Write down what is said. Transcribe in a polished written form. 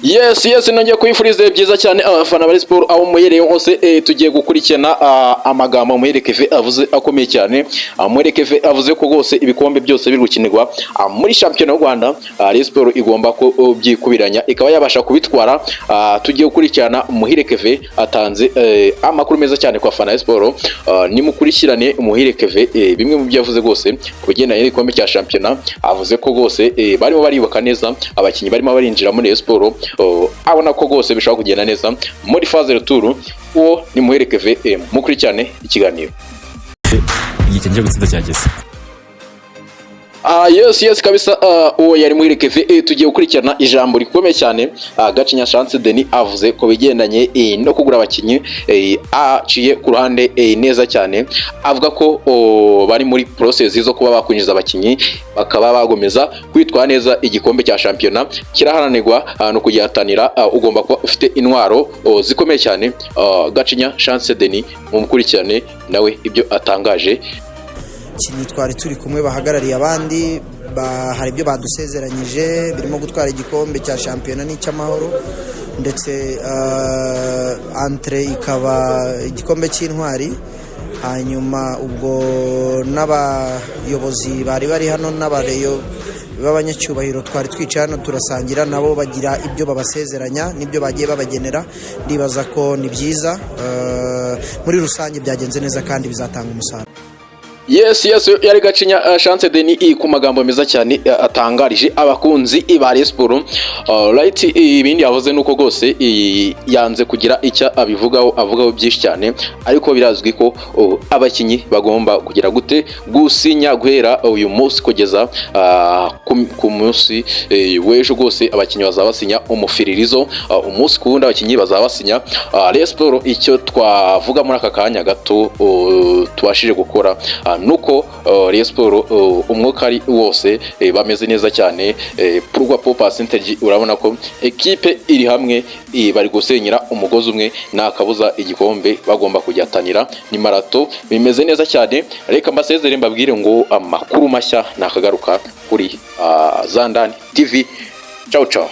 Yes nongeye kwifuriza byiza cyane abafana ba Sport aho muhereye hose tugiye gukurikirana amagambo Muherekeve avuze akomeye cyane. Muherekeve avuze ko gose ibikombe byose biri gukinirwa muri shampiyona y'u Rwanda Sport igomba ko byikubiranya ikaba yabasha kubitwara. Tugiye gukurikirana Muherekeve atanze amakuru meza cyane kwa fana Sport. Nimukurikirane Muherekeve bimwe mu byo yavuze gose kugendanye n'igikombe cya shampiyona. Avuze ko gose barimo baribuka neza abakinyi barimo barinjira muri Sport abona ko gose bishaka kugenda neza muri phase retour. Uwo ni Muherekeve mukurikirane ikiganiro. Igihe cyo gutsinda cyageze. Yes kabisa. Uwo yari Muherekeve. Tugiye gukurikirana ijambo rikomeye cyane. Gacinya Chance Denis avuze ko bigendanye no kugura abakinyi aciye ku ruhande neza cyane. Avuga ko bari muri process zo kuba bakwinjiza abakinyi bakaba bagomeza kwitwa neza. Igikombe cya shampiyona kiraharanirwa no kugihatanira. Ugomba kuba ufite intwaro zikomeye cyane. Gacinya Chance Denis mumukurikirane nawe ibyo atangaje. Kinyi twari turi kumwe bahagarariye abandi hari ibyo badusezeranyije birimo gutwara igikombe cya shampiyona n'icy'amahoro ndetse entre ikaba igikombe cy'intwari. Hanyuma ubwo n'abayobozi bari hano n'abareyo b'abanyacyubahiro twari twicaye hano turasangira nabo bagira ibyo babasezeranya n'ibyo bagiye babagenera. Ndibaza ko ni byiza muri rusange byagenze neza kandi bizatanga umusaruro. Yes yari Gacinya Chance Denis ku magambo meza cyane atangarije abakunzi ba Sport. Right, ibindi yavuze nuko gose yanze kugira icyo avugaho byinshi cyane, ariko birazwi ko abakinyi bagomba kugira gute gusinya guhera uyu munsi kugeza ku munsi w'ejo. Gose abakinyi bazabasinya umufiririzo umunsi ku wundi abakinyi bazabasinya. Sport icyo twavuga muri aka kanya gato tubashije gukora nuko Sport umwuka ari wose bameze neza cyane. Pourquoi pas percentage urabona ko equipe iri hamwe bari gusenyera umugozi umwe nakabuza igikombe bagomba kujyatanira. Ni marato bimeze neza cyane. Reka mbasezere mbabwire ngo amakuru mashya nakagaruka kuri Zandani TV. Ciao.